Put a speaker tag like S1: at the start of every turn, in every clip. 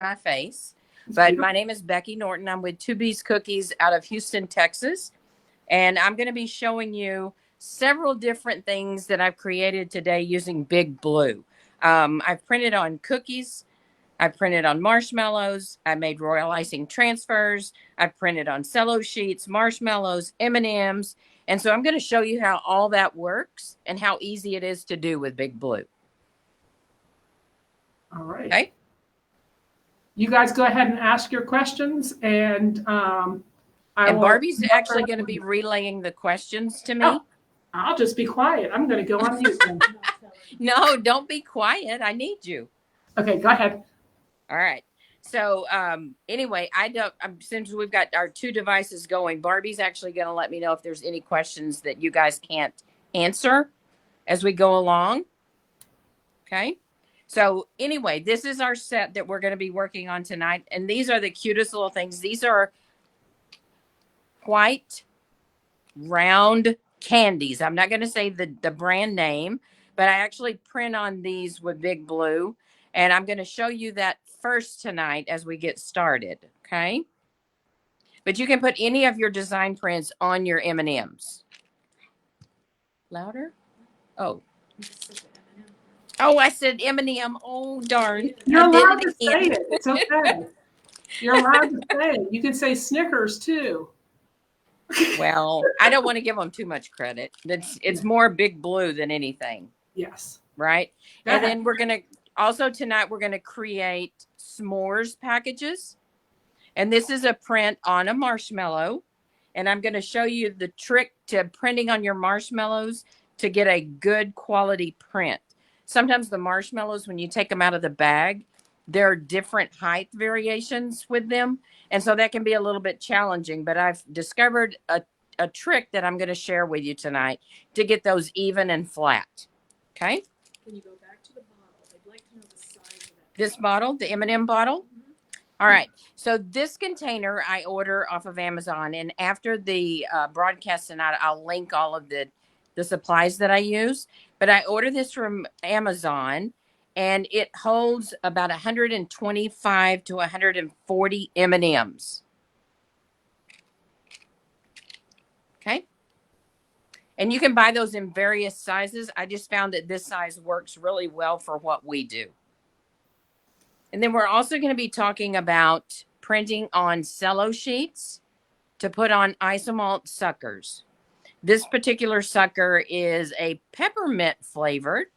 S1: my face.
S2: It's
S1: But
S2: beautiful.
S1: my name is Becky Norton. I'm with Two Bees Cookies out of Houston, Texas. And I'm going to be showing you several different things that I've created today using Big Blue. I've printed on cookies. I printed on marshmallows. I made royal icing transfers. I printed on cello sheets, marshmallows, M&Ms. And so I'm going to show you how all that works and how easy it is to do with Big Blue.
S2: All right.
S1: Okay.
S2: You guys go ahead and ask your questions, and I
S1: And
S2: will.
S1: Barbie's actually going to be relaying the questions to
S2: Oh,
S1: me.
S2: I'll just be quiet. I'm going to go on mute then.
S1: No, don't be quiet. I need you.
S2: Okay, go ahead.
S1: All right. So anyway, I don't. Since we've got our two devices going, Barbie's actually going to let me know if there's any questions that you guys can't answer as we go along. Okay. So anyway, this is our set that we're going to be working on tonight, and these are the cutest little things. These are white round candies. I'm not going to say the brand name, but I actually print on these with Big Blue, and I'm going to show you that first tonight as we get started. Okay. But you can put any of your design prints on your M&Ms. Louder? Oh. Oh, I said M&M. Oh, darn.
S2: You're
S1: I did
S2: allowed
S1: it
S2: to say
S1: again.
S2: it. It's okay. You're allowed to say it. You can say Snickers too.
S1: Well, I don't want to give them too much credit. It's more Big Blue than anything,
S2: Yes.
S1: right?
S2: Go
S1: And
S2: ahead.
S1: then we're going to also tonight we're going to create s'mores packages. And this is a print on a marshmallow. And I'm going to show you the trick to printing on your marshmallows to get a good quality print. Sometimes the marshmallows, when you take them out of the bag, there are different height variations with them. And so that can be a little bit challenging. But I've discovered a trick that I'm going to share with you tonight to get those even and flat. Okay.
S3: Can you go back to the bottle? I'd like to know the size of that.
S1: This bottle, the M&M bottle. All right. So this container I order off of Amazon, and after the broadcast tonight, I'll link all of the supplies that I use. But I order this from Amazon, and it holds about 125 to 140 M&Ms. Okay. And you can buy those in various sizes. I just found that this size works really well for what we do. And then we're also going to be talking about printing on cello sheets to put on Isomalt suckers. This particular sucker is a peppermint flavored.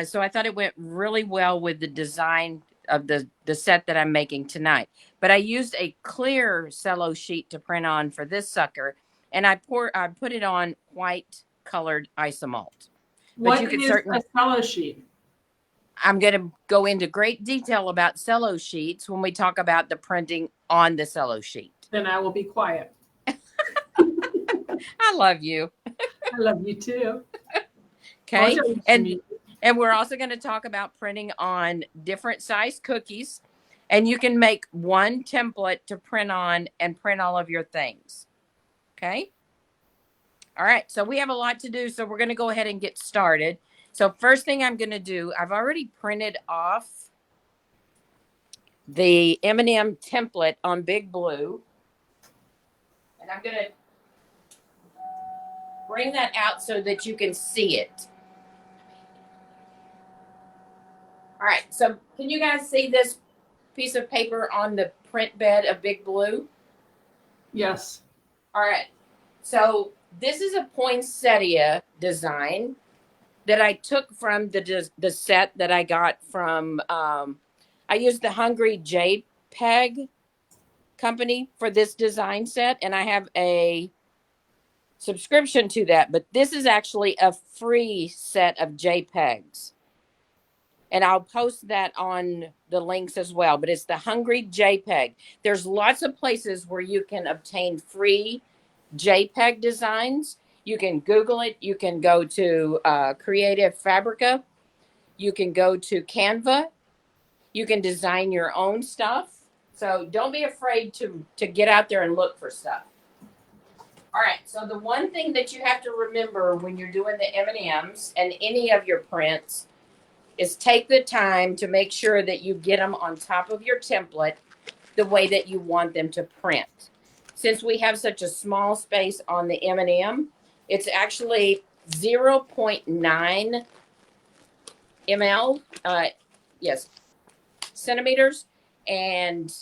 S1: So I thought it went really well with the design of the set that I'm making tonight. But I used a clear cello sheet to print on for this sucker, and I put it on white colored Isomalt. But you
S2: What
S1: could
S2: is a
S1: certainly
S2: cello sheet?
S1: I'm going to go into great detail about cello sheets when we talk about the printing on the cello sheet.
S2: Then I will be quiet.
S1: I love you.
S2: I love you too.
S1: Okay. And we're also going to talk about printing on different size cookies. And you can make one template to print on and print all of your things. Okay. All right. So we have a lot to do. So we're going to go ahead and get started. So first thing I'm going to do, I've already printed off the M&M template on Big Blue. And I'm going to bring that out so that you can see it. All right. So can you guys see this piece of paper on the print bed of Big Blue?
S2: Yes.
S1: All right. So this is a poinsettia design that I took from the set that I got from, I used the Hungry JPEG company for this design set, and I have a subscription to that, but this is actually a free set of JPEGs. And I'll post that on the links as well, but it's the Hungry JPEG. There's lots of places where you can obtain free JPEG designs. You can Google it. You can go to Creative Fabrica. You can go to Canva. You can design your own stuff. So don't be afraid to get out there and look for stuff. All right. So the one thing that you have to remember when you're doing the M&Ms and any of your prints is take the time to make sure that you get them on top of your template the way that you want them to print. Since we have such a small space on the M&M, it's actually 0.9 ml, yes, centimeters. And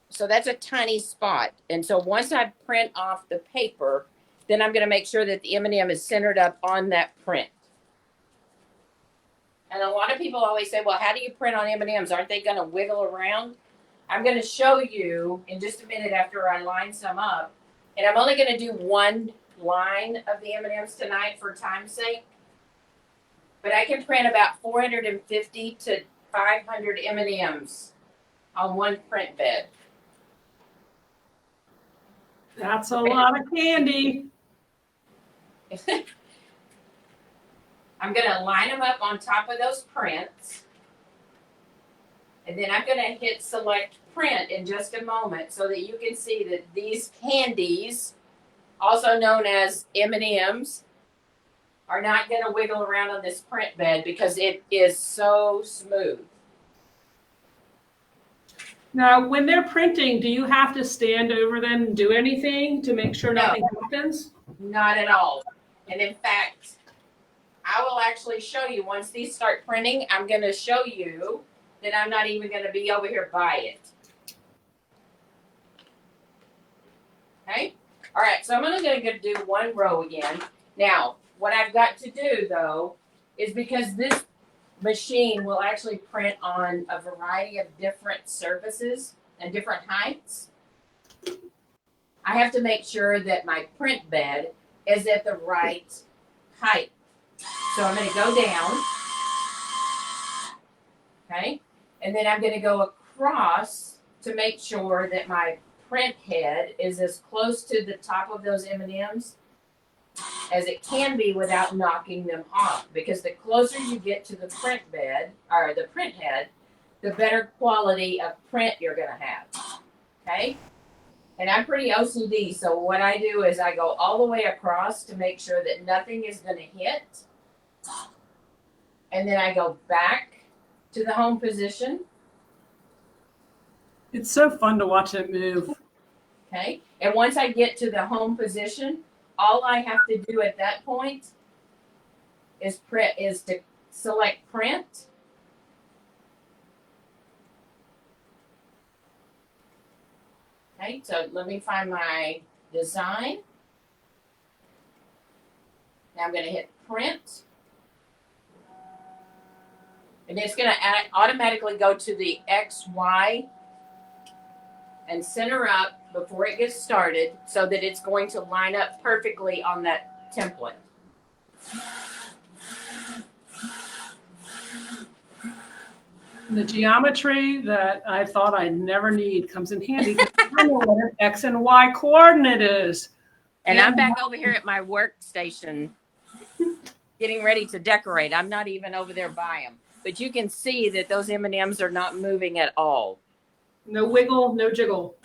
S1: so that's a tiny spot. And so once I print off the paper, then I'm going to make sure that the M&M is centered up on that print. And a lot of people always say, well, how do you print on M&Ms? Aren't they going to wiggle around? I'm going to show you in just a minute after I line some up. And I'm only going to do one line of the M&Ms tonight for time's sake. But I can print about 450 to 500 M&Ms on one print bed.
S2: That's a lot of candy.
S1: I'm going to line them up on top of those prints. And then I'm going to hit select print in just a moment so that you can see that these candies, also known as M&Ms, are not going to wiggle around on this print bed because it is so smooth.
S2: Now, when they're printing, do you have to stand over them and do anything to make sure
S1: No.
S2: nothing happens?
S1: Not at all. And in fact, I will actually show you once these start printing, I'm going to show you that I'm not even going to be over here by it. Okay? All right, so I'm only going to do one row again. Now, what I've got to do, though, is because this machine will actually print on a variety of different surfaces and different heights, I have to make sure that my print bed is at the right height. So I'm going to go down, okay? And then I'm going to go across to make sure that my print head is as close to the top of those M&Ms as it can be without knocking them off. Because the closer you get to the print bed, or the print head, the better quality of print you're going to have, okay? And I'm pretty OCD, so what I do is I go all the way across to make sure that nothing is going to hit. And then I go back to the home position.
S2: It's so fun to watch it move.
S1: Okay. And once I get to the home position, all I have to do at that point is to select print. Okay, so let me find my design. Now I'm going to hit print. And it's going to automatically go to the XY and center up before it gets started so that it's going to line up perfectly on that template.
S2: The geometry that I thought I'd never need comes in handy because I know what an X and Y coordinate is.
S1: And I'm back over here at my workstation getting ready to decorate. I'm not even over there by them. But you can see that those M&Ms are not moving at all.
S2: No wiggle, no jiggle.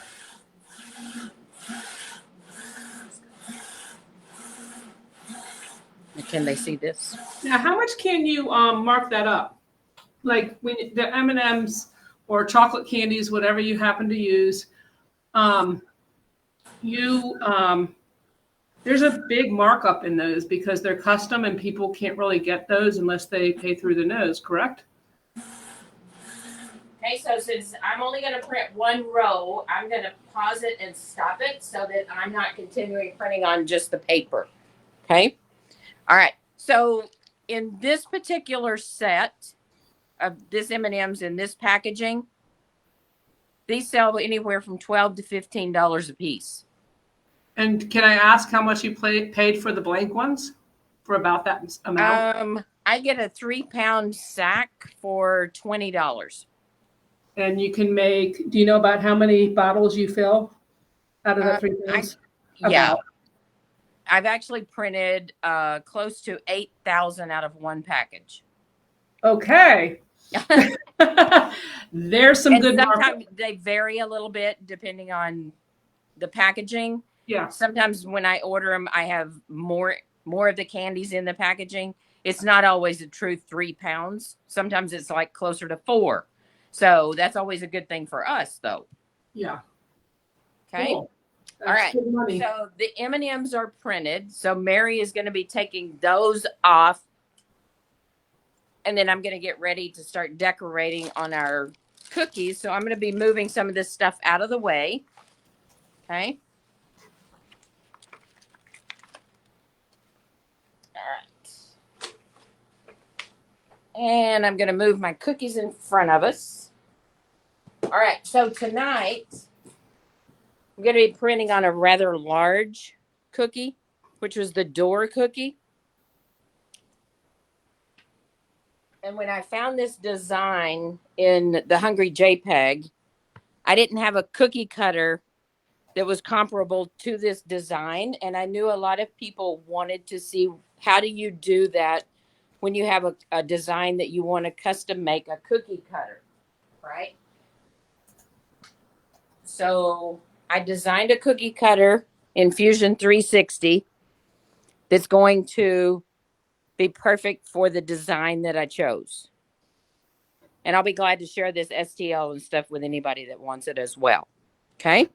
S1: Can they see this?
S2: Now, how much can you mark that up? Like when the M&Ms or chocolate candies, whatever you happen to use, there's a big markup in those because they're custom and people can't really get those unless they pay through the nose, correct?
S1: Okay, so since I'm only going to print one row, I'm going to pause it and stop it so that I'm not continuing printing on just the paper. Okay? All right. So in this particular set of this M&Ms in this packaging, these sell anywhere from $12 to $15 a piece.
S2: And can I ask how much you paid for the blank ones for about that amount?
S1: I get a 3-pound sack for $20.
S2: And you can make, do you know about how many bottles you fill out of the 3 pounds?
S1: Yeah. I've actually printed close to 8,000 out of one package.
S2: Okay. There's some good
S1: sometimes they vary a little bit depending on the packaging.
S2: Yeah.
S1: Sometimes when I order them, I have more of the candies in the packaging. it's not always a true 3 pounds. Sometimes it's like closer to 4. So that's always a good thing for us, though.
S2: Yeah.
S1: Okay.
S2: Cool. That's
S1: All right.
S2: good money.
S1: So the M&Ms are printed. So Mary is going to be taking those off. And then I'm going to get ready to start decorating on our cookies. So I'm going to be moving some of this stuff out of the way. Okay. All right. And I'm going to move my cookies in front of us. All right. So tonight, I'm going to be printing on a rather large cookie, which was the door cookie. And when I found this design in the Hungry JPEG, I didn't have a cookie cutter that was comparable to this design. And I knew a lot of people wanted to see, how do you do that when you have a design that you want to custom make a cookie cutter, right? So I designed a cookie cutter in Fusion 360 that's going to be perfect for the design that I chose. And I'll be glad to share this STL and stuff with anybody that wants it as well. Okay.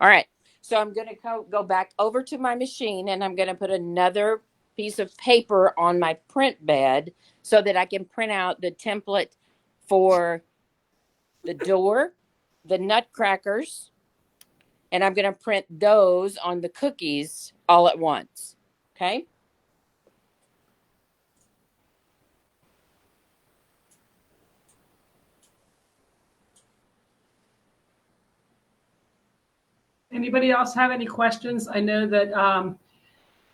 S1: All right. So I'm going to go back over to my machine and I'm going to put another piece of paper on my print bed so that I can print out the template for the door, the nutcrackers, and I'm going to print those on the cookies all at once. Okay.
S2: Anybody else have any questions? I know that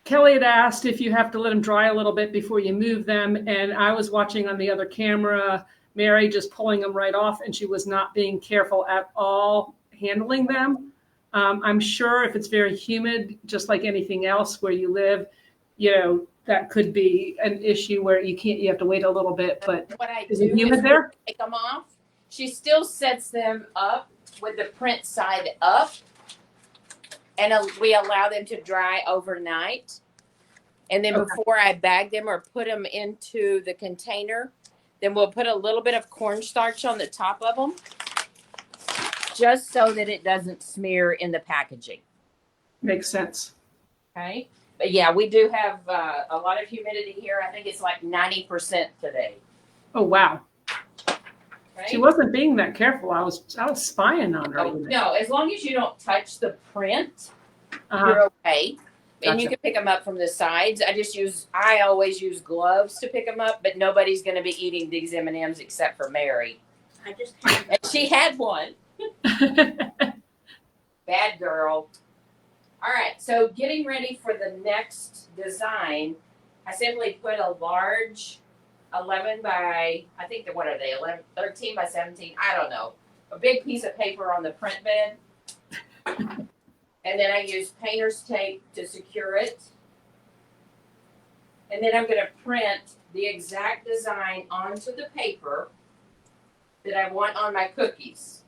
S2: Kelly had asked if you have to let them dry a little bit before you move them. And I was watching on the other camera, Mary just pulling them right off, and she was not being careful at all handling them. I'm sure if it's very humid, just like anything else where you live, that could be an issue where you have to wait a little bit. But
S1: what I
S2: is
S1: do
S2: it humid there?
S1: take them off. She still sets them up with the print side up. And we allow them to dry overnight. And then before I bag them or put them into the container, then we'll put a little bit of cornstarch on the top of them, just so that it doesn't smear in the packaging.
S2: Makes sense.
S1: Okay. But yeah, we do have a lot of humidity here. I think it's like 90% today.
S2: Oh, wow.
S1: Okay?
S2: She wasn't being that careful. I was spying on her.
S1: No, as long as you don't touch the print,
S2: Uh-huh.
S1: you're okay. And
S2: Gotcha.
S1: you can pick them up from the sides. I always use gloves to pick them up, but nobody's going to be eating these M&Ms except for Mary.
S3: I just had
S1: And she had one. Bad girl. All right, so getting ready for the next design, I simply put a large 11 by, I think, what are they, 13 by 17? I don't know. A big piece of paper on the print bed. And then I use painter's tape to secure it. And then I'm going to print the exact design onto the paper that I want on my cookies.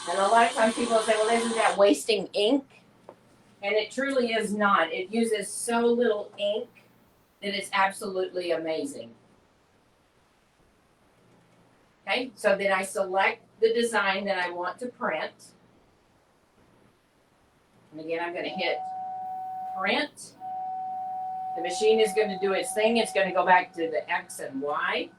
S1: And a lot of times people will say, well, isn't that wasting ink? And it truly is not. It uses so little ink that it's absolutely amazing. Okay, so then I select the design that I want to print. And again, I'm going to hit print. The machine is going to do its thing. It's going to go back to the X and Y.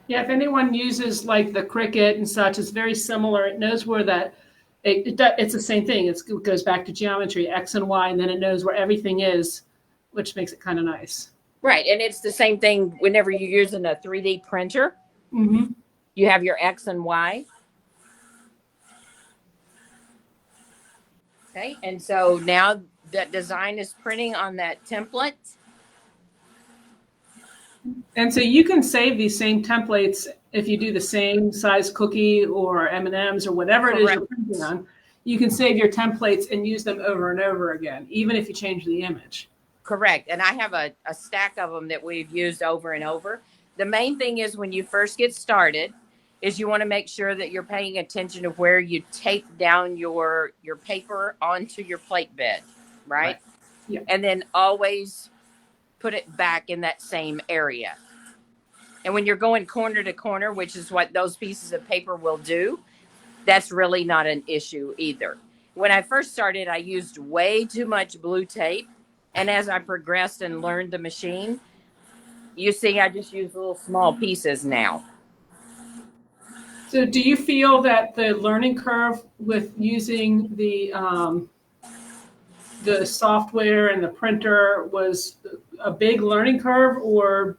S2: Yeah, if anyone uses like the Cricut and such, it's very similar. It knows where that it's the same thing. It goes back to geometry, X and Y, and then it knows where everything is, which makes it kind of nice.
S1: Right, and it's the same thing whenever you're using a 3D printer.
S2: Mm-hmm.
S1: You have your X and Y. Okay, and so now that design is printing on that template.
S2: And so you can save these same templates if you do the same size cookie or M&Ms or whatever it is you're printing on. You can save your templates and use them over and over again, even if you change the image.
S1: Correct. And I have a stack of them that we've used over and over. The main thing is when you first get started is you want to make sure that you're paying attention to where you take down your paper onto your plate bed, right?
S2: Yeah.
S1: and then always put it back in that same area. And when you're going corner to corner, which is what those pieces of paper will do, that's really not an issue either. When I first started, I used way too much blue tape. And as I progressed and learned the machine, you see, I just use little small pieces now.
S2: So do you feel that the learning curve with using the software and the printer was a big learning curve, or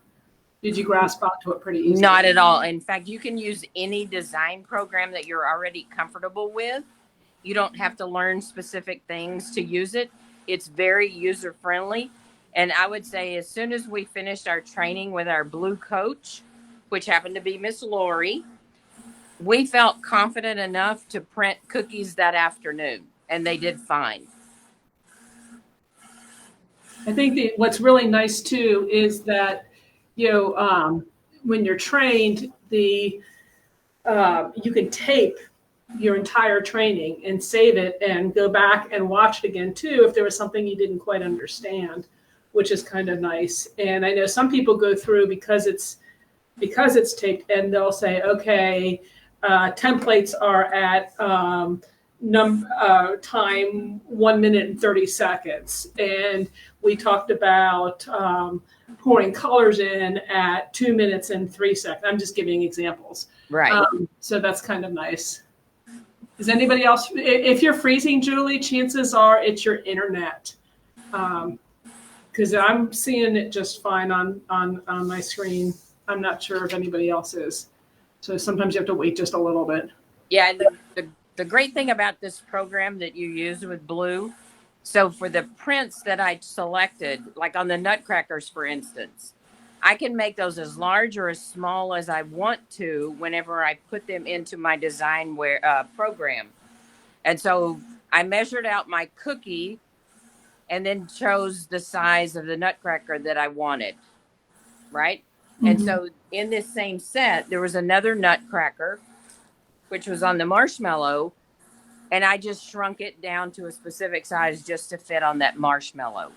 S2: did you grasp onto it pretty easily?
S1: Not at all. In fact, you can use any design program that you're already comfortable with. You don't have to learn specific things to use it. It's very user friendly. And I would say, as soon as we finished our training with our blue coach, which happened to be Miss Lori, we felt confident enough to print cookies that afternoon, and they did fine.
S2: I think that what's really nice too is that, when you're trained, you can tape your entire training and save it and go back and watch it again too if there was something you didn't quite understand, which is kind of nice. And I know some people go through because it's taped, and they'll say, okay, templates are at time 1 minute and 30 seconds, and we talked about pouring colors in at 2 minutes and 3 seconds. I'm just giving examples.
S1: Right.
S2: So that's kind of nice. Is anybody else? If you're freezing, Julie, chances are it's your internet, because I'm seeing it just fine on my screen. I'm not sure if anybody else is. So sometimes you have to wait just a little bit.
S1: Yeah, and the great thing about this program that you use with Blue, so for the prints that I selected, like on the nutcrackers, for instance, I can make those as large or as small as I want to whenever I put them into my design program. And so I measured out my cookie and then chose the size of the nutcracker that I wanted, right? Mm-hmm. And so in this same set, there was another nutcracker, which was on the marshmallow, and I just shrunk it down to a specific size just to fit on that marshmallow.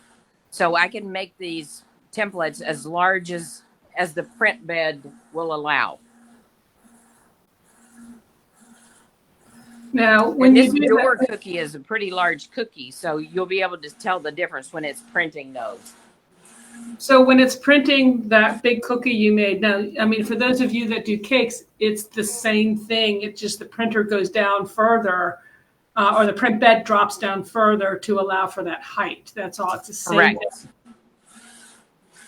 S1: So I can make these templates as large as the print bed will allow.
S2: Now, when
S1: this door cookie is a pretty large cookie, so you'll be able to tell the difference when it's printing those.
S2: So when it's printing that big cookie you made, now, I mean, for those of you that do cakes, it's the same thing. It's just the printer goes down further, or the print bed drops down further to allow for that height. That's all. It's the same.
S1: Correct.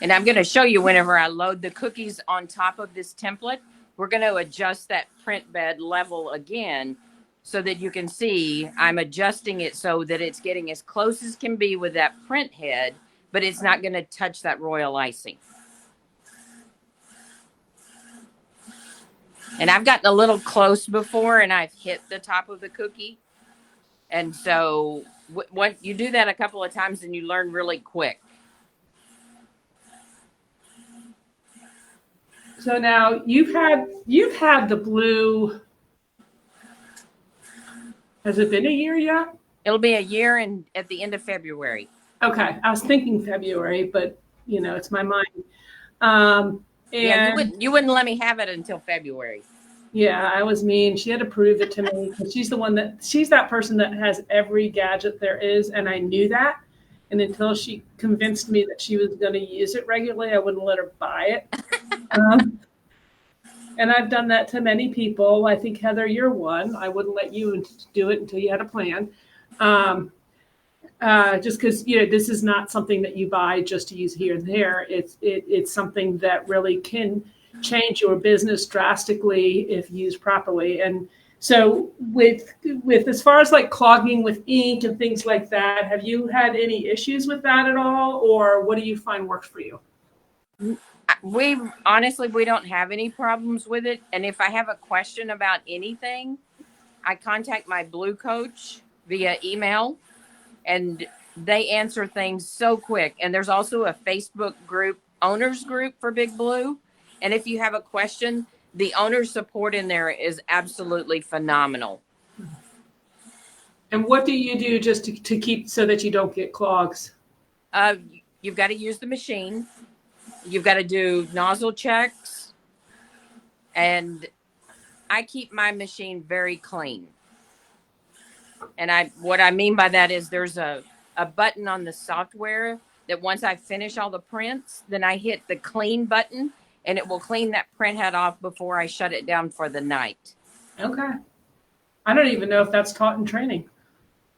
S1: And I'm going to show you whenever I load the cookies on top of this template, we're going to adjust that print bed level again so that you can see I'm adjusting it so that it's getting as close as can be with that print head, but it's not going to touch that royal icing. And I've gotten a little close before and I've hit the top of the cookie. And so when you do that a couple of times and you learn really quick.
S2: So now you've had the blue. Has it been a year yet?
S1: It'll be a year at the end of February.
S2: Okay, I was thinking February, but it's my mind.
S1: Yeah, you wouldn't let me have it until February.
S2: Yeah, I was mean. She had to prove it to me because she's that person that has every gadget there is, and I knew that. And until she convinced me that she was going to use it regularly, I wouldn't let her buy it. And I've done that to many people. I think, Heather, you're one. I wouldn't let you do it until you had a plan. Just because, this is not something that you buy just to use here and there. It's something that really can change your business drastically if used properly. And so with as far as like clogging with ink and things like that, have you had any issues with that at all? Or what do you find works for you?
S1: We don't have any problems with it. And if I have a question about anything, I contact my Blue coach via email, and they answer things so quick. And there's also a Facebook group, owners group for Big Blue. And if you have a question, the owner support in there is absolutely phenomenal.
S2: And what do you do just to keep so that you don't get clogs?
S1: Uh, you've got to use the machine. You've got to do nozzle checks, and I keep my machine very clean. And what I mean by that is there's a button on the software that once I finish all the prints, then I hit the clean button and it will clean that print head off before I shut it down for the night.
S2: Okay. I don't even know if that's taught in training.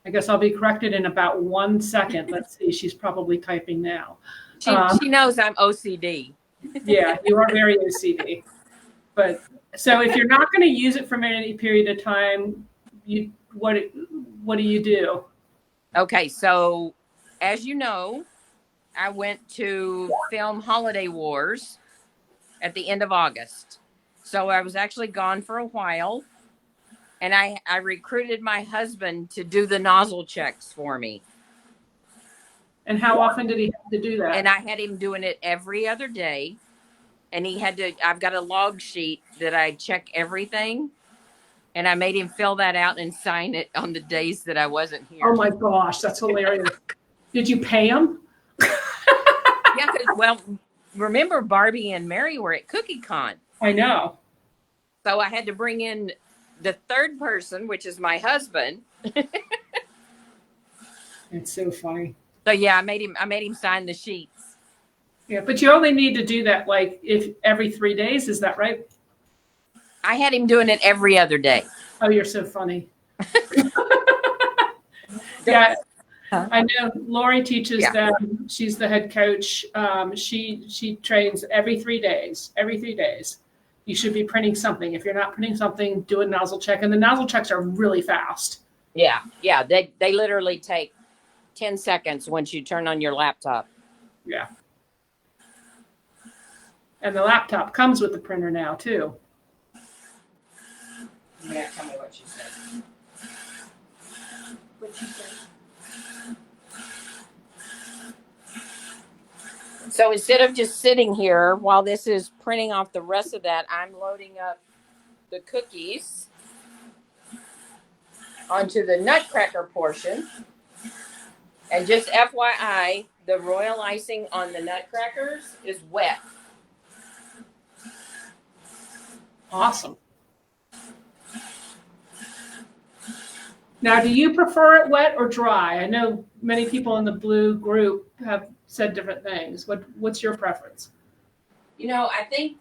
S2: I guess I'll be corrected in about 1 second. Let's see. She's probably typing now.
S1: She knows I'm OCD.
S2: Yeah, you are very OCD. But so if you're not going to use it for any period of time, what do you do?
S1: Okay, so as you know, I went to film Holiday Wars at the end of August. So I was actually gone for a while. And I recruited my husband to do the nozzle checks for me.
S2: And how often did he have to do that?
S1: And I had him doing it every other day. And I've got a log sheet that I check everything. And I made him fill that out and sign it on the days that I wasn't here.
S2: Oh my gosh, that's hilarious. Did you pay him?
S1: Yeah, well, remember Barbie and Mary were at Cookie Con.
S2: I know.
S1: So I had to bring in the third person, which is my husband.
S2: It's so funny.
S1: So yeah, I made him sign the sheets.
S2: Yeah, but you only need to do that like if every 3 days, is that right?
S1: I had him doing it every other day.
S2: Oh, you're so funny. Yeah, I know Lori teaches them. She's the head coach. She trains every 3 days. Every 3 days, you should be printing something. If you're not printing something, do a nozzle check. And the nozzle checks are really fast.
S1: Yeah. They literally take 10 seconds once you turn on your laptop.
S2: Yeah. And the laptop comes with the printer now too.
S1: Yeah, tell me what she said.
S3: What you say?
S1: So instead of just sitting here while this is printing off the rest of that, I'm loading up the cookies onto the nutcracker portion. And just FYI, the royal icing on the nutcrackers is wet.
S2: Awesome. Now, do you prefer it wet or dry? I know many people in the blue group have said different things. What's your preference?
S1: You know, I think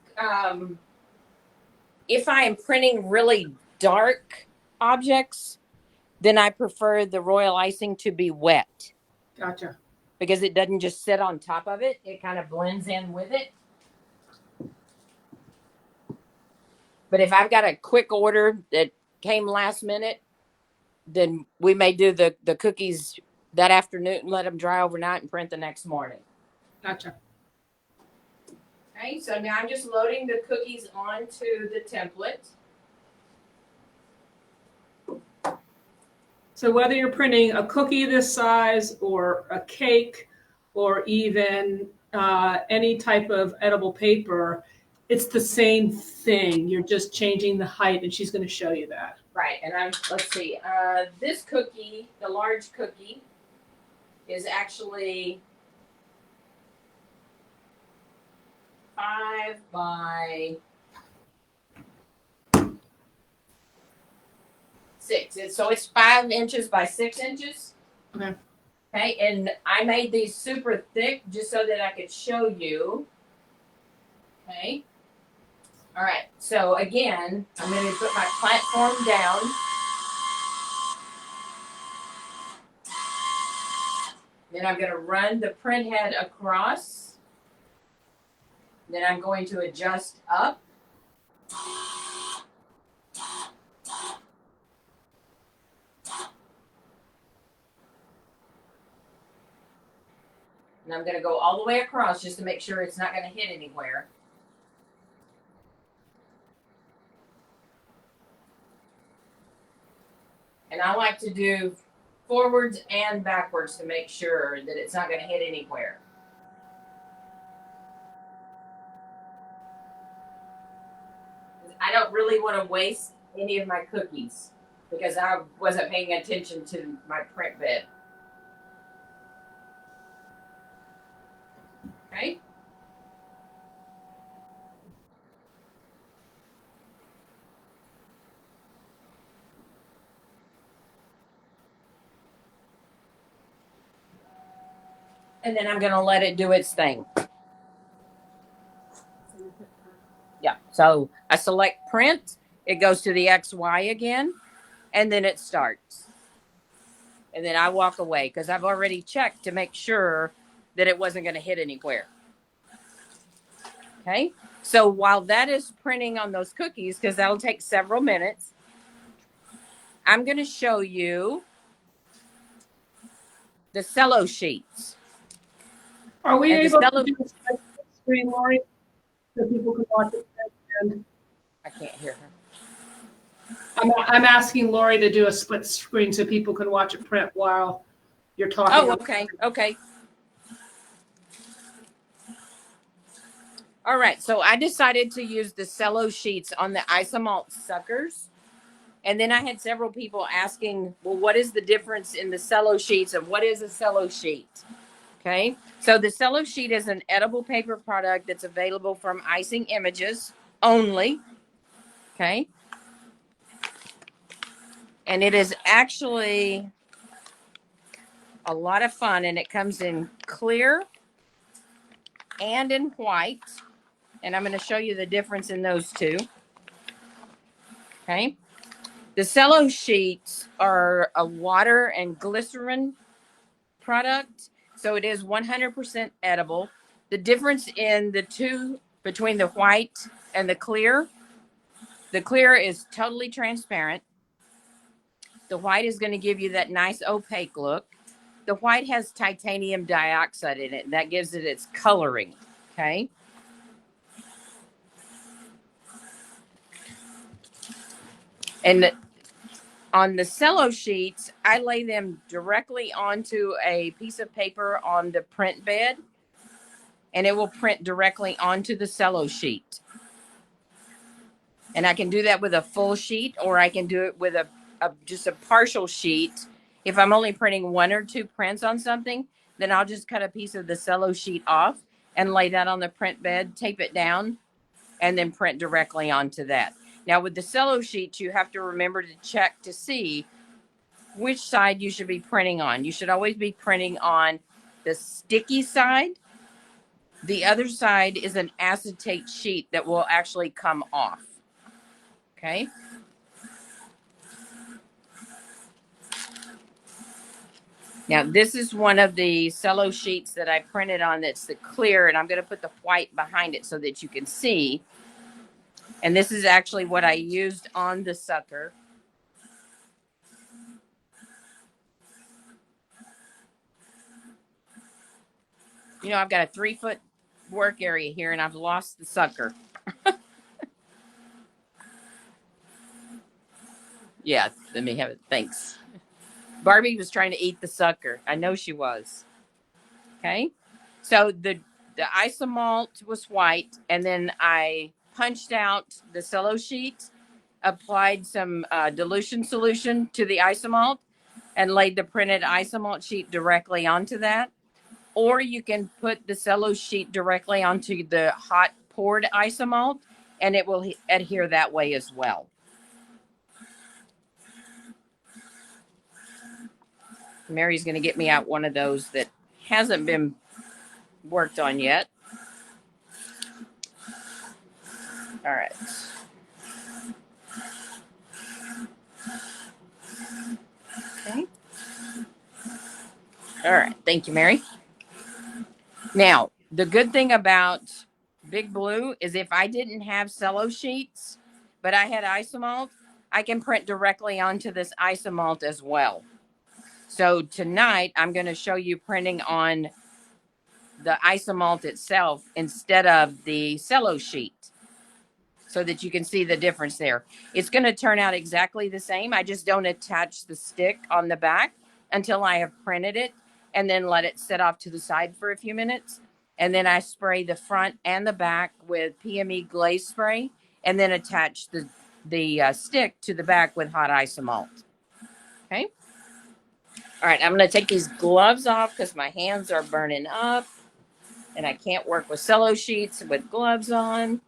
S1: if I am printing really dark objects, then I prefer the royal icing to be wet.
S2: Gotcha.
S1: Because it doesn't just sit on top of it. It kind of blends in with it. But if I've got a quick order that came last minute, then we may do the cookies that afternoon and let them dry overnight and print the next morning.
S2: Gotcha.
S1: Okay, so now I'm just loading the cookies onto the template.
S2: So whether you're printing a cookie this size or a cake or even any type of edible paper, it's the same thing. You're just changing the height, and she's going to show you that.
S1: Right, and let's see. This cookie, the large cookie, is actually 5 by 6. So it's 5 inches by 6 inches.
S2: Okay.
S1: Okay, and I made these super thick just so that I could show you. Okay. All right, so again, I'm going to put my platform down. Then I'm going to run the print head across. Then I'm going to adjust up. And I'm going to go all the way across just to make sure it's not going to hit anywhere. And I like to do forwards and backwards to make sure that it's not going to hit anywhere. I don't really want to waste any of my cookies because I wasn't paying attention to my print bed.
S2: Okay.
S1: And then I'm going to let it do its thing. Yeah. So I select print. It goes to the XY again. And then it starts. And then I walk away because I've already checked to make sure that it wasn't going to hit anywhere. Okay. So while that is printing on those cookies, because that'll take several minutes, I'm going to show you the cello sheets.
S2: Are we
S1: And the
S2: able to
S1: cello,
S2: do a split screen, Lori, so people can watch it? And
S1: I can't hear her.
S2: I'm asking Lori to do a split screen so people can watch it print while you're talking.
S1: Oh, okay. Okay. All right. So I decided to use the cello sheets on the Isomalt suckers. And then I had several people asking, well, what is the difference in the cello sheets and what is a cello sheet? Okay. So the cello sheet is an edible paper product that's available from Icing Images only. Okay. And it is actually a lot of fun, and it comes in clear and in white. And I'm going to show you the difference in those two. Okay. The cello sheets are a water and glycerin product. So it is 100% edible. The difference in the two between the white and the clear is totally transparent. The white is going to give you that nice opaque look. The white has titanium dioxide in it, and that gives it its coloring. Okay. And on the cello sheets, I lay them directly onto a piece of paper on the print bed, and it will print directly onto the cello sheet. And I can do that with a full sheet, or I can do it with just a partial sheet. If I'm only printing one or two prints on something, then I'll just cut a piece of the cello sheet off and lay that on the print bed, tape it down, and then print directly onto that. Now, with the cello sheets, you have to remember to check to see which side you should be printing on. You should always be printing on the sticky side. The other side is an acetate sheet that will actually come off. Okay. Now, this is one of the cello sheets that I printed on that's the clear, and I'm going to put the white behind it so that you can see. And this is actually what I used on the sucker. You know, I've got a 3-foot work area here, and I've lost the sucker. Yeah, let me have it. Thanks. Barbie was trying to eat the sucker. I know she was. Okay. So the isomalt was white, and then I punched out the cello sheet, applied some dilution solution to the isomalt, and laid the printed isomalt sheet directly onto that. Or you can put the cello sheet directly onto the hot poured isomalt, and it will adhere that way as well. Mary's going to get me out one of those that hasn't been worked on yet. All right. Okay. All right. Thank you, Mary. Now, the good thing about Big Blue is if I didn't have cello sheets, but I had isomalt, I can print directly onto this isomalt as well. So tonight, I'm going to show you printing on the isomalt itself instead of the cello sheet so that you can see the difference there. It's going to turn out exactly the same. I just don't attach the stick on the back until I have printed it and then let it sit off to the side for a few minutes. And then I spray the front and the back with PME glaze spray and then attach the stick to the back with hot isomalt. Okay. All right, I'm going to take these gloves off because my hands are burning up. And I can't work with cello sheets with gloves on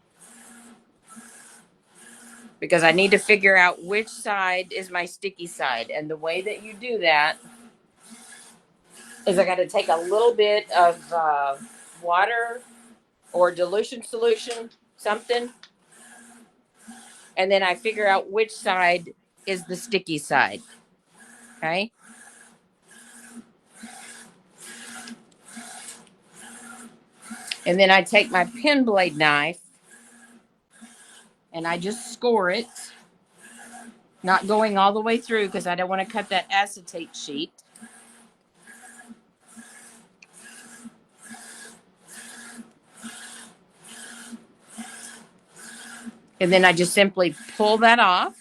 S1: because I need to figure out which side is my sticky side. And the way that you do that is I got to take a little bit of water or dilution solution, something, and then I figure out which side is the sticky side. Okay. And then I take my pen blade knife and I just score it, not going all the way through because I don't want to cut that acetate sheet. And then I just simply pull that off.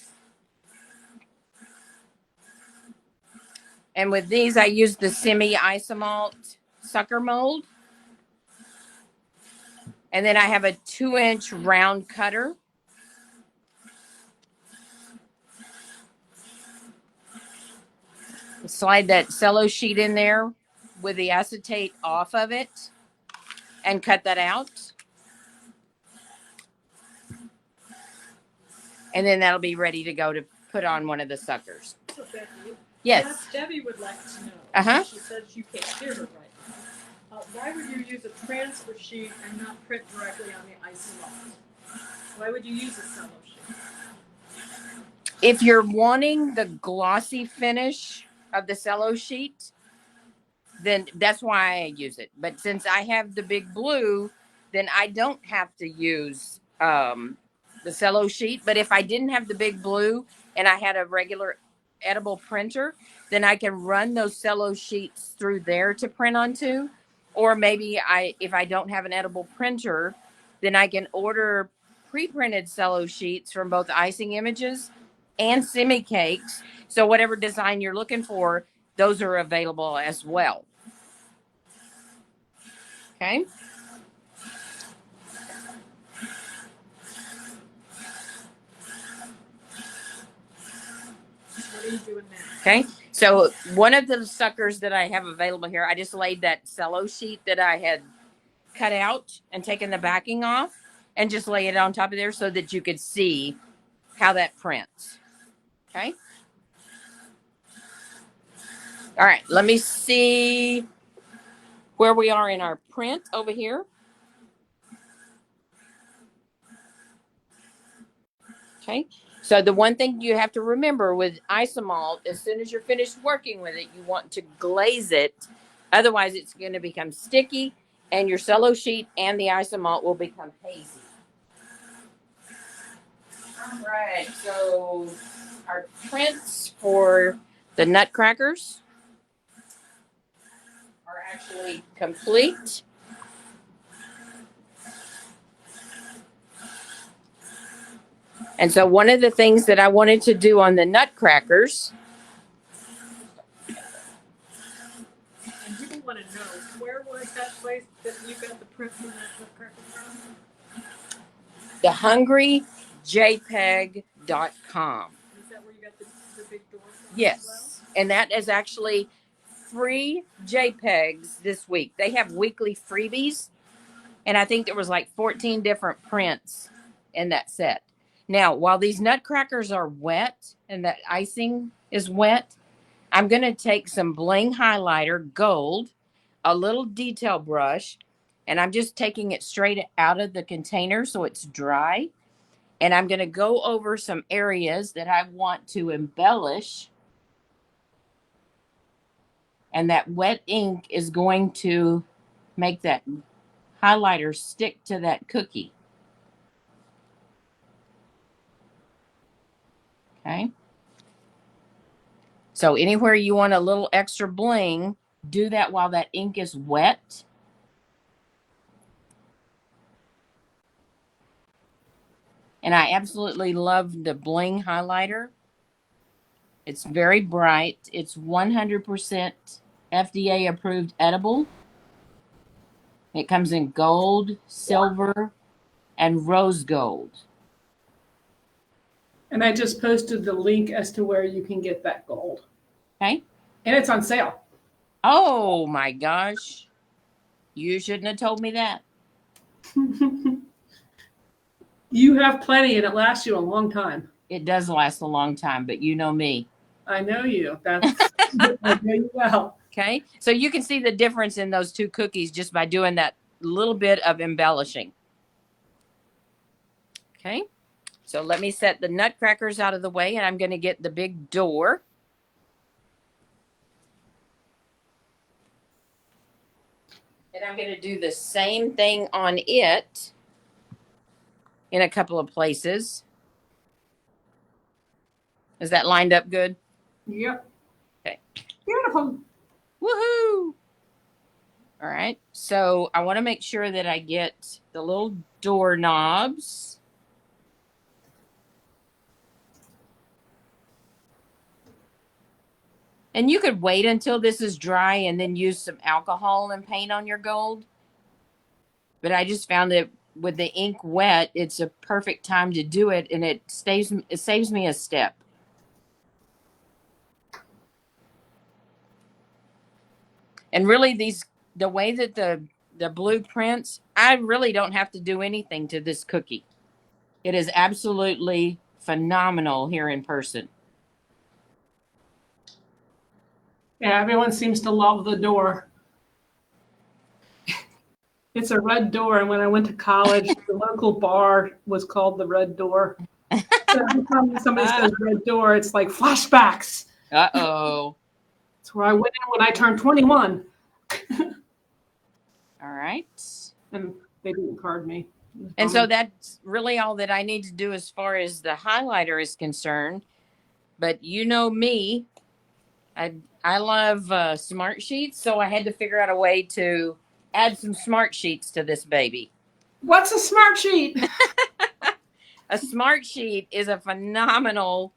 S1: And with these, I use the Simi Isomalt sucker mold. And then I have a 2-inch round cutter. Slide that cello sheet in there with the acetate off of it and cut that out. And then that'll be ready to go to put on one of the suckers.
S3: So Becky,
S1: Yes.
S3: Debbie would like to know.
S1: Uh-huh.
S3: She says you can't hear her right now. Why would you use a transfer sheet and not print directly on the icing mold? Why would you use a cello sheet?
S1: If you're wanting the glossy finish of the cello sheet, then that's why I use it. But since I have the big blue, then I don't have to use the cello sheet. But if I didn't have the big blue and I had a regular edible printer, then I can run those cello sheets through there to print onto. Or maybe if I don't have an edible printer, then I can order pre-printed cello sheets from both Icing Images and Simi Cakes. So whatever design you're looking for, those are available as well. Okay.
S3: What are you doing now?
S1: Okay. So one of the suckers that I have available here, I just laid that cello sheet that I had cut out and taken the backing off and just lay it on top of there so that you could see how that prints. Okay. All right. Let me see where we are in our print over here. Okay. So the one thing you have to remember with Isomalt, as soon as you're finished working with it, you want to glaze it. Otherwise, it's going to become sticky and your cello sheet and the Isomalt will become hazy. All right. So our prints for the nutcrackers are actually complete. And so one of the things that I wanted to do on the nutcrackers.
S3: And people want to know, where was that place that you got the print from that nutcracker from?
S1: The hungryypeg.com.
S3: Is that where you got the big door from?
S1: Yes. And that is actually free JPEGs this week. They have weekly freebies. And I think there was like 14 different prints in that set. Now, while these nutcrackers are wet and that icing is wet, I'm going to take some Bling highlighter, gold, a little detail brush, and I'm just taking it straight out of the container so it's dry. And I'm going to go over some areas that I want to embellish. And that wet ink is going to make that highlighter stick to that cookie. Okay. So anywhere you want a little extra bling, do that while that ink is wet. And I absolutely love the Bling highlighter. It's very bright. It's 100% FDA approved edible. It comes in gold, silver, and rose gold.
S2: And I just posted the link as to where you can get that gold.
S1: Okay.
S2: And it's on sale.
S1: Oh my gosh. You shouldn't have told me that.
S2: You have plenty and it lasts you a long time.
S1: It does last a long time, but you know me.
S2: I know you. That's I know you well.
S1: Okay. So you can see the difference in those two cookies just by doing that little bit of embellishing. Okay. So let me set the nutcrackers out of the way, and I'm going to get the big door. And I'm going to do the same thing on it in a couple of places. Is that lined up good?
S2: Yep.
S1: Okay.
S2: Beautiful.
S1: Woohoo! All right. So I want to make sure that I get the little door knobs. And you could wait until this is dry and then use some alcohol and paint on your gold. But I just found that with the ink wet, it's a perfect time to do it, and it saves me a step. And really, the way that the blueprints, I really don't have to do anything to this cookie. It is absolutely phenomenal here in person.
S2: Yeah, everyone seems to love the door. It's a red door, and when I went to college, the local bar was called the Red Door. So every time somebody says red door, it's like flashbacks.
S1: Uh-oh.
S2: It's where I went in when I turned 21.
S1: All right.
S2: And they didn't card me.
S1: And so that's really all that I need to do as far as the highlighter is concerned. But you know me, I love smart sheets, so I had to figure out a way to add some smart sheets to this baby.
S2: What's a smart sheet?
S1: A smart sheet is a phenomenal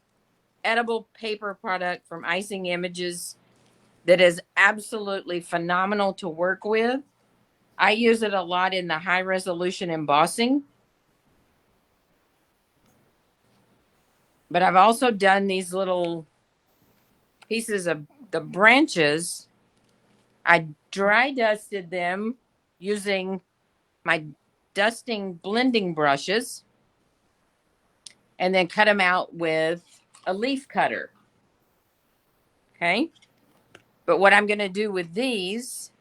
S1: edible paper product from Icing Images that is absolutely phenomenal to work with. I use it a lot in the high resolution embossing. But I've also done these little pieces of the branches. I dry dusted them using my dusting blending brushes and then cut them out with a leaf cutter. Okay. But what I'm going to do with these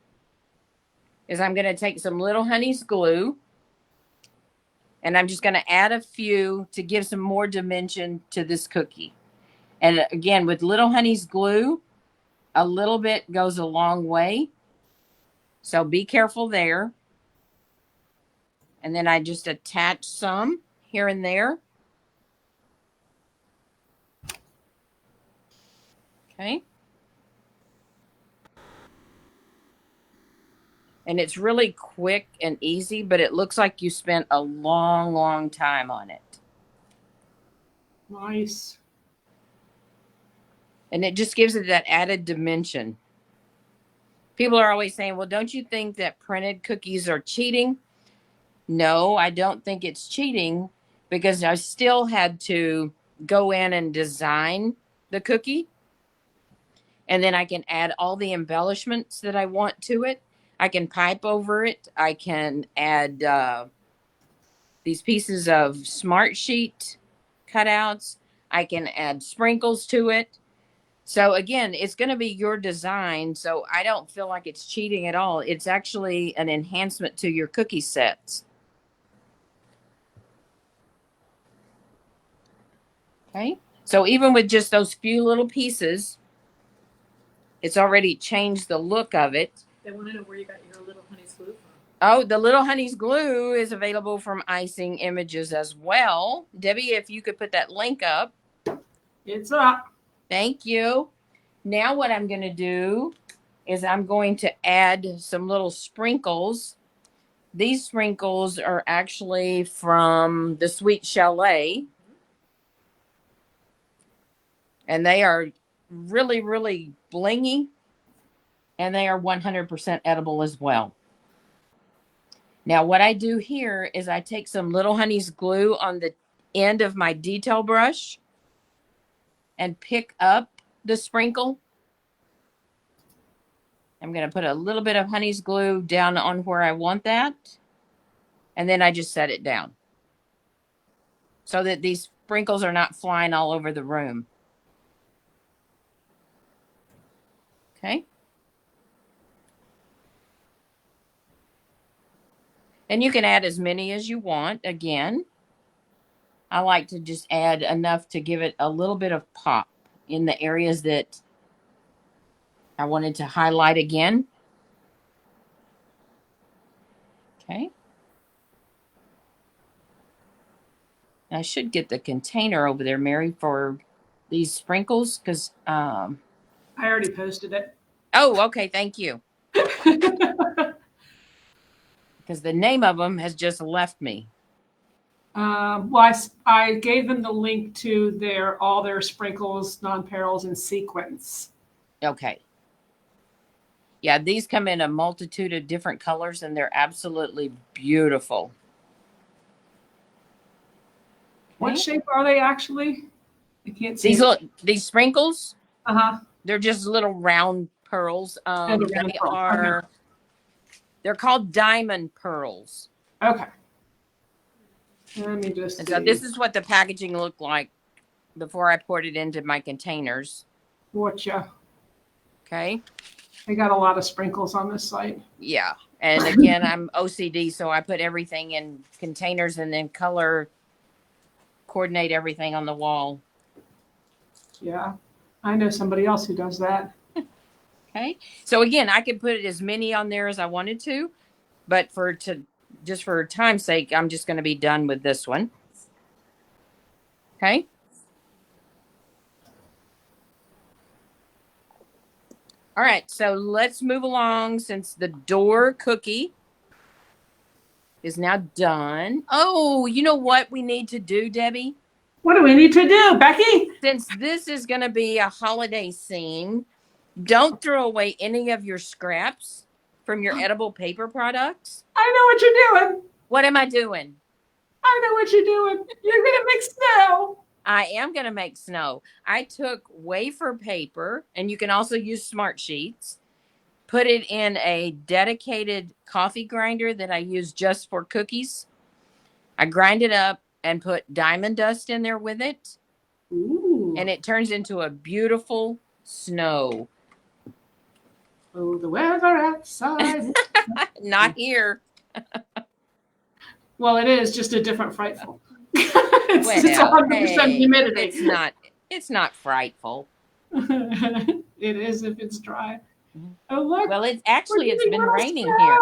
S1: is I'm going to take some Little Honey's glue and I'm just going to add a few to give some more dimension to this cookie. And again, with Little Honey's glue, a little bit goes a long way. So be careful there. And then I just attach some here and there. Okay. And it's really quick and easy, but it looks like you spent a long, long time on it.
S2: Nice.
S1: And it just gives it that added dimension. People are always saying, well, don't you think that printed cookies are cheating? No, I don't think it's cheating because I still had to go in and design the cookie. And then I can add all the embellishments that I want to it. I can pipe over it. I can add these pieces of smart sheet cutouts. I can add sprinkles to it. So again, it's going to be your design. So I don't feel like it's cheating at all. It's actually an enhancement to your cookie sets. Okay. So even with just those few little pieces, it's already changed the look of it.
S3: They want to know where you got your Little Honey's glue from.
S1: Oh, the Little Honey's glue is available from Icing Images as well. Debbie, if you could put that link up.
S2: It's up.
S1: Thank you. Now what I'm going to do is I'm going to add some little sprinkles. These sprinkles are actually from the Sweet Chalet. And they are really, really blingy. And they are 100% edible as well. Now, what I do here is I take some Little Honey's glue on the end of my detail brush and pick up the sprinkle. I'm going to put a little bit of Honey's glue down on where I want that. And then I just set it down so that these sprinkles are not flying all over the room. Okay. And you can add as many as you want. Again, I like to just add enough to give it a little bit of pop in the areas that I wanted to highlight again. Okay. I should get the container over there, Mary, for these sprinkles because
S2: I already posted it.
S1: oh, okay, thank you. Because the name of them has just left me.
S2: Well, I gave them the link to all their sprinkles, non-perils, and sequins.
S1: Okay. Yeah, these come in a multitude of different colors and they're absolutely beautiful.
S2: What
S1: Okay.
S2: shape are they actually? I can't see.
S1: These sprinkles,
S2: Uh-huh.
S1: they're just little round pearls.
S2: round
S1: They
S2: pearl.
S1: are
S2: Okay.
S1: they're called diamond pearls.
S2: Okay. Let me just
S1: And
S2: see.
S1: so this is what the packaging looked like before I poured it into my containers.
S2: Watcha.
S1: Okay.
S2: I got a lot of sprinkles on this site.
S1: Yeah. And again, I'm OCD, so I put everything in containers and then color coordinate everything on the wall.
S2: Yeah. I know somebody else who does that.
S1: Okay. So again, I could put as many on there as I wanted to, but just for time's sake, I'm just going to be done with this one. Okay. All right. So let's move along since the door cookie is now done. Oh, you know what we need to do, Debbie?
S2: What do we need to do, Becky?
S1: Since this is going to be a holiday scene, don't throw away any of your scraps from your edible paper products.
S2: I know what you're doing.
S1: What am I doing?
S2: I know what you're doing. You're going to make snow.
S1: I am going to make snow. I took wafer paper, and you can also use Smart Sheets, put it in a dedicated coffee grinder that I use just for cookies. I grind it up and put diamond dust in there with it.
S2: Ooh.
S1: And it turns into a beautiful snow.
S2: Oh, the weather outside.
S1: Not here.
S2: Well, it is just a different frightful. it's 100% humidity.
S1: It's not frightful.
S2: It is if it's dry. Oh, look.
S1: Well, it's been raining
S2: snow.
S1: here.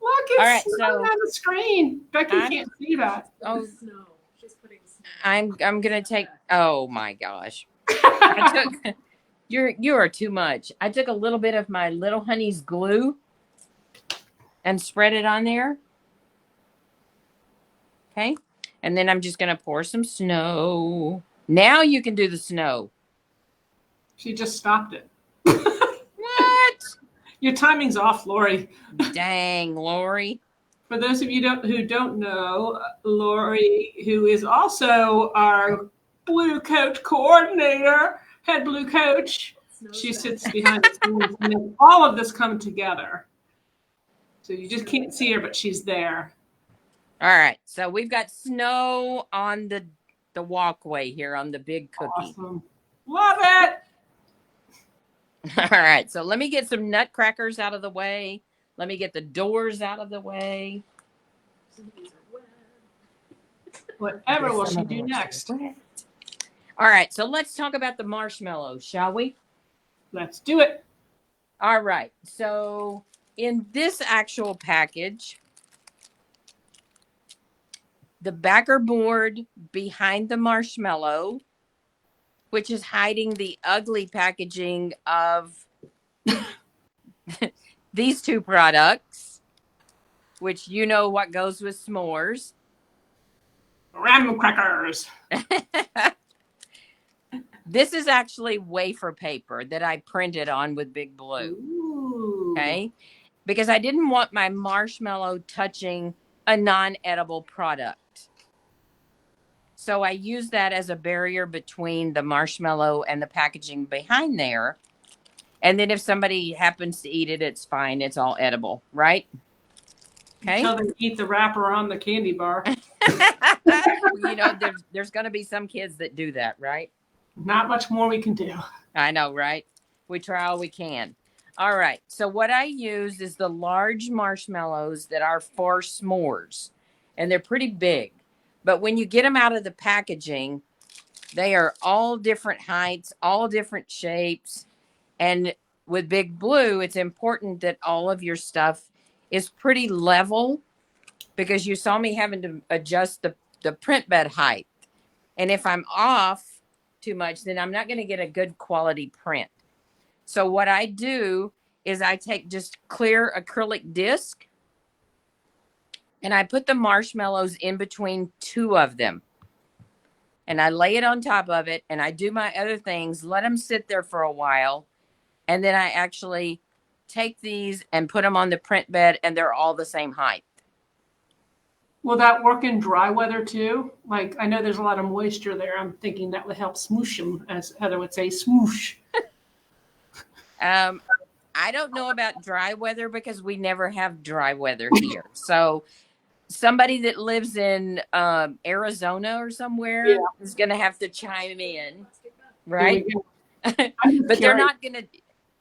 S2: Look, it's snowing on the screen. Becky can't see that.
S1: Oh,
S3: Snow. She's putting snow.
S1: I'm gonna take. Oh my gosh! You are too much. I took a little bit of my Little Honey's glue and spread it on there. Okay, and then I'm just gonna pour some snow. Now you can do the snow.
S2: She just stopped it.
S1: What?
S2: Your timing's off, Lori.
S1: Dang, Lori.
S2: For those of you who don't know, Lori, who is also our blue coach coordinator, head blue coach, she sits behind the scenes to make all of this come together. So you just can't see her, but she's there.
S1: All right, so we've got snow on the walkway here on the big cookie.
S2: Awesome. Love it.
S1: All right, so let me get some nutcrackers out of the way. Let me get the doors out of the way.
S2: Whatever will she do next?
S1: All right, so let's talk about the marshmallows, shall we?
S2: Let's do it.
S1: All right, so in this actual package, the backer board behind the marshmallow, which is hiding the ugly packaging of these two products, which you know what goes with s'mores.
S2: Graham crackers.
S1: This is actually wafer paper that I printed on with Big Blue.
S2: Ooh.
S1: Okay, because I didn't want my marshmallow touching a non-edible product. So I use that as a barrier between the marshmallow and the packaging behind there. And then if somebody happens to eat it, it's fine. It's all edible, right? Okay.
S2: Until they eat the wrapper on the candy bar.
S1: You know, there's going to be some kids that do that, right?
S2: Not much more we can do.
S1: I know, right? We try all we can. All right. So what I use is the large marshmallows that are for s'mores, and they're pretty big. But when you get them out of the packaging, they are all different heights, all different shapes. And with Big Blue, it's important that all of your stuff is pretty level because you saw me having to adjust the print bed height. And if I'm off too much, then I'm not going to get a good quality print. So what I do is I take just clear acrylic disc and I put the marshmallows in between two of them. And I lay it on top of it and I do my other things, let them sit there for a while. And then I actually take these and put them on the print bed and they're all the same height.
S2: Will that work in dry weather too? Like, I know there's a lot of moisture there. I'm thinking that would help smoosh them, as Heather would say, smoosh.
S1: I don't know about dry weather because we never have dry weather here. So somebody that lives in Arizona or somewhere is going to have to chime in, right? But they're not going to,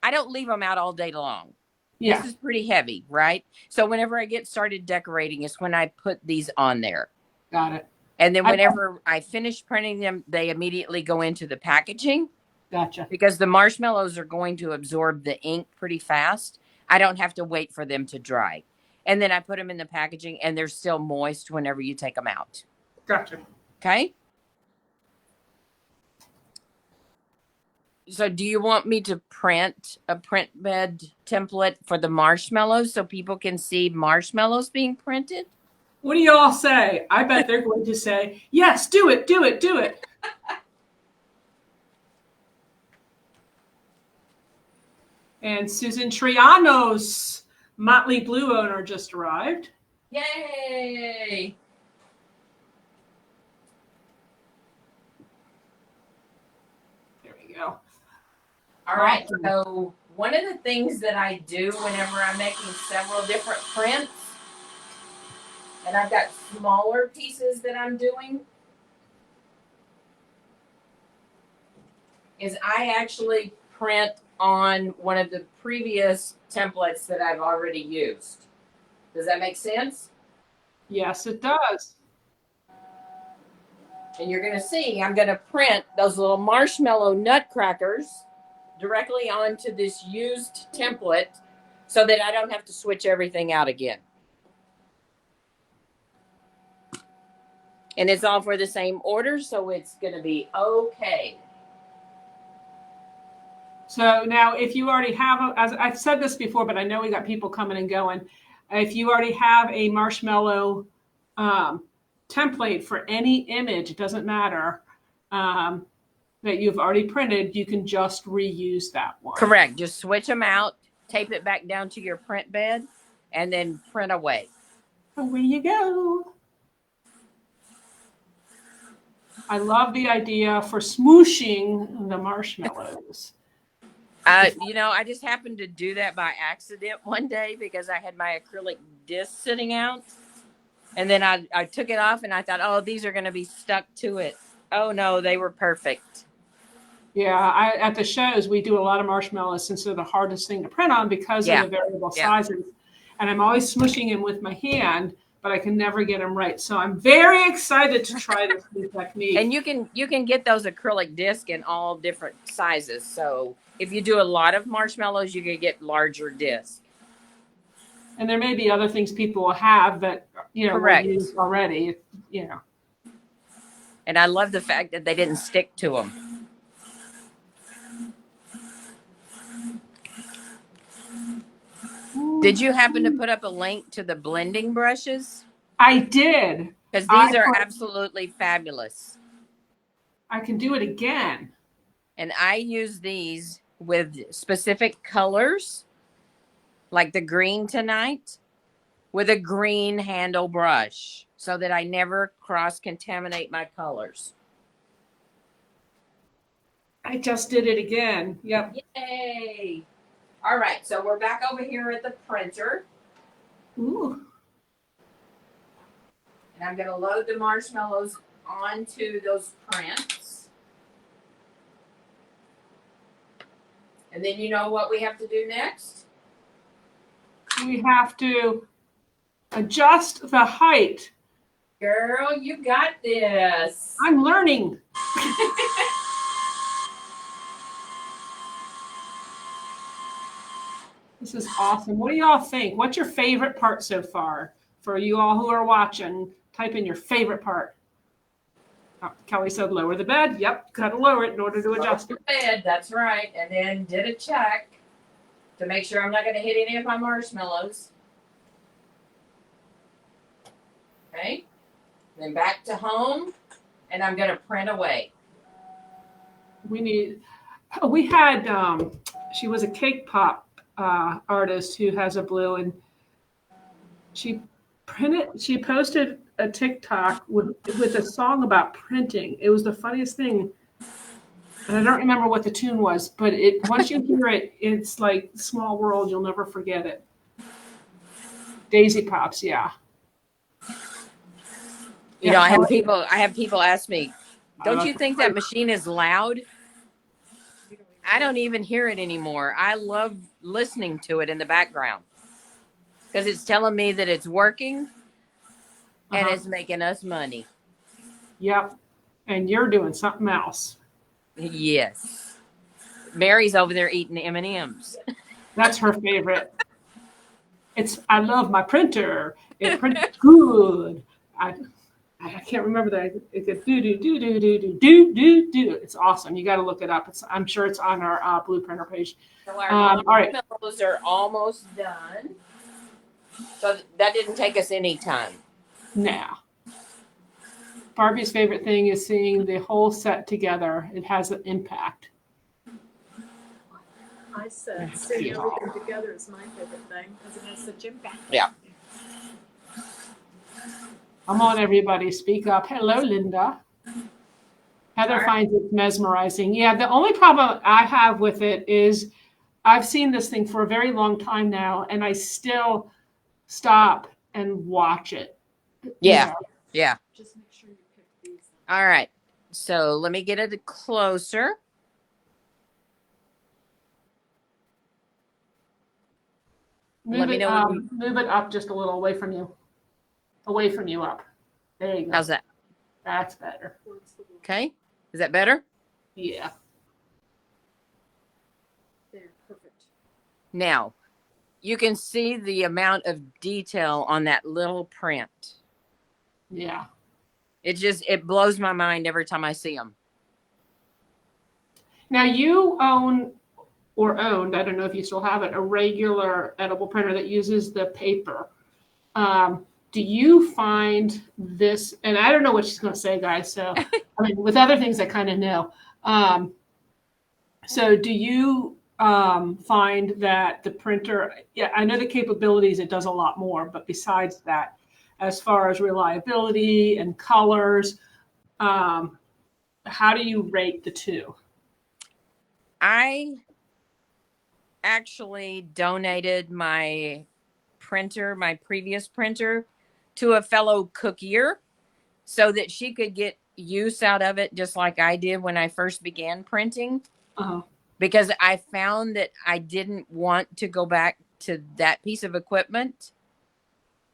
S1: I don't leave them out all day long.
S2: Yeah.
S1: This is pretty heavy, right? So whenever I get started decorating is when I put these on there.
S2: Got it.
S1: And then whenever I finish printing them, they immediately go into the packaging.
S2: Gotcha.
S1: Because the marshmallows are going to absorb the ink pretty fast. I don't have to wait for them to dry. And then I put them in the packaging and they're still moist whenever you take them out.
S2: Gotcha.
S1: Okay. So do you want me to print a print bed template for the marshmallows so people can see marshmallows being printed?
S2: What do you all say? I bet they're going to say, yes, do it, do it, do it. And Susan Triano's Motley Blue owner just arrived.
S1: Yay!
S2: There we go.
S1: All right. So one of the things that I do whenever I'm making several different prints, and I've got smaller pieces that I'm doing, is I actually print on one of the previous templates that I've already used. Does that make sense?
S2: Yes, it does.
S1: And you're going to see I'm going to print those little marshmallow nutcrackers directly onto this used template so that I don't have to switch everything out again. And it's all for the same order, so it's going to be okay.
S2: So now if you already have, as I've said this before, but I know we got people coming and going. If you already have a marshmallow template for any image, it doesn't matter, that you've already printed, you can just reuse that one.
S1: Correct. Just switch them out, tape it back down to your print bed, and then print away.
S2: Away you go. I love the idea for smooshing the marshmallows.
S1: You know, I just happened to do that by accident one day because I had my acrylic disc sitting out. And then I took it off and I thought, oh, these are going to be stuck to it. Oh, no, they were perfect.
S2: Yeah, at the shows, we do a lot of marshmallows since they're the hardest thing to print on because of the variable sizes. And I'm always smushing them with my hand, but I can never get them right. So I'm very excited to try this new technique.
S1: And you can get those acrylic discs in all different sizes. So if you do a lot of marshmallows, you can get larger discs.
S2: And there may be other things people will have that,
S1: Correct.
S2: we use already,
S1: And I love the fact that they didn't stick to them. Did you happen to put up a link to the blending brushes?
S2: I did.
S1: Because these are absolutely fabulous.
S2: I can do it again.
S1: And I use these with specific colors, like the green tonight, with a green handle brush so that I never cross-contaminate my colors.
S2: I just did it again. Yep.
S1: Yay! All right, so we're back over here at the printer.
S2: Ooh.
S1: And I'm going to load the marshmallows onto those prints. And then you know what we have to do next?
S2: We have to adjust the height.
S1: Girl, you got this.
S2: I'm learning. This is awesome. What do y'all think? What's your favorite part so far? For you all who are watching, type in your favorite part. Oh, Kelly said lower the bed. Yep, got to lower it in order to adjust it.
S1: Bed, that's right. And then did a check to make sure I'm not going to hit any of my marshmallows. Okay. Then back to home, and I'm going to print away.
S2: We had, she was a cake pop artist who has a blue, and she posted a TikTok with a song about printing. It was the funniest thing. And I don't remember what the tune was, but once you hear it, it's like Small World. You'll never forget it. Daisy Pops, yeah.
S1: You know, I have people ask me, don't you think that machine is loud? I don't even hear it anymore. I love listening to it in the background because it's telling me that it's working and it's making us money.
S2: Yep. And you're doing something else.
S1: Yes. Mary's over there eating M&Ms.
S2: That's her favorite. I love my printer. It prints good. I can't remember that. It could do. It's awesome. You got to look it up. I'm sure it's on our Blue Printer page.
S1: So our
S2: all right.
S1: marshmallows are almost done. So that didn't take us any time.
S2: Now, Barbie's favorite thing is seeing the whole set together. It has an impact.
S3: I said seeing everything together is my favorite thing because it has such impact.
S1: Yeah.
S2: Come on, everybody, speak up. Hello, Linda. Heather finds it mesmerizing. Yeah, the only problem I have with it is I've seen this thing for a very long time now, and I still stop and watch it.
S1: Yeah.
S2: You know?
S1: Yeah.
S3: Just make sure you pick these.
S1: All right. So let me get it closer.
S2: Move it up just a little away from you. Away from you up. There you go.
S1: How's that?
S2: That's better.
S1: Okay. Is that better?
S2: Yeah.
S3: There, perfect.
S1: Now, you can see the amount of detail on that little print.
S2: Yeah.
S1: It blows my mind every time I see them.
S2: Now you owned, I don't know if you still have it, a regular edible printer that uses the paper. Do you find this, and I don't know what she's going to say, guys. So, I mean, with other things I kind of know. So do you find that the printer, yeah, I know the capabilities, it does a lot more, but besides that, as far as reliability and colors, how do you rate the two?
S1: I actually donated my previous printer, to a fellow cookier so that she could get use out of it just like I did when I first began printing.
S2: Uh-huh.
S1: Because I found that I didn't want to go back to that piece of equipment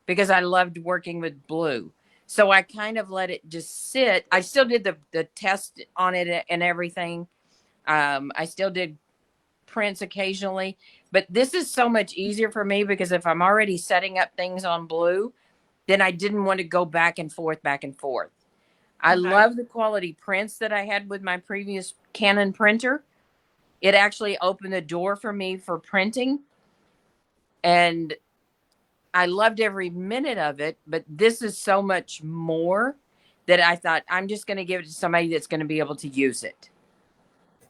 S1: because I loved working with blue. So I kind of let it just sit. I still did the test on it and everything. I still did prints occasionally, but this is so much easier for me because if I'm already setting up things on blue, then I didn't want to go back and forth. I love the quality prints that I had with my previous Canon printer. It actually opened the door for me for printing. And I loved every minute of it, but this is so much more that I thought I'm just going to give it to somebody that's going to be able to use it.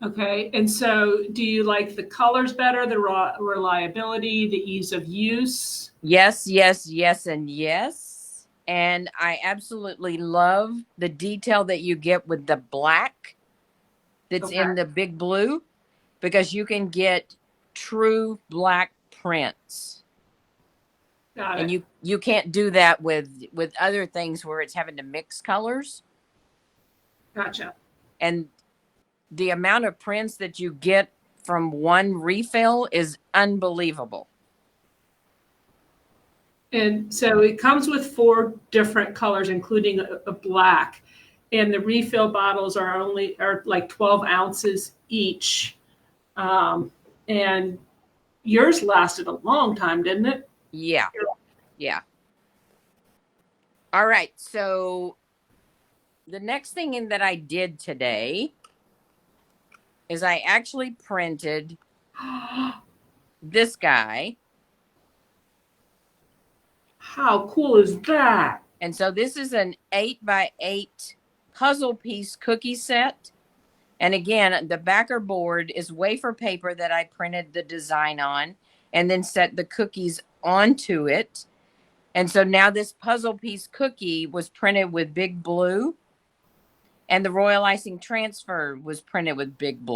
S2: Okay. And so do you like the colors better, the reliability, the ease of use?
S1: Yes, yes, yes, and yes. And I absolutely love the detail that you get with the black that's in the big blue, because you can get true black prints.
S2: Got
S1: And
S2: it.
S1: you can't do that with other things where it's having to mix colors.
S2: Gotcha.
S1: And the amount of prints that you get from one refill is unbelievable.
S2: And so it comes with 4 different colors, including a black. And the refill bottles are like 12 ounces each. And yours lasted a long time, didn't it?
S1: Yeah. Yeah. All right. So the next thing that I did today is I actually printed this guy.
S2: How cool is that?
S1: And so this is an 8x8 puzzle piece cookie set. And again, the backer board is wafer paper that I printed the design on and then set the cookies onto it. And so now this puzzle piece cookie was printed with big blue, and the royal icing transfer was printed with big blue.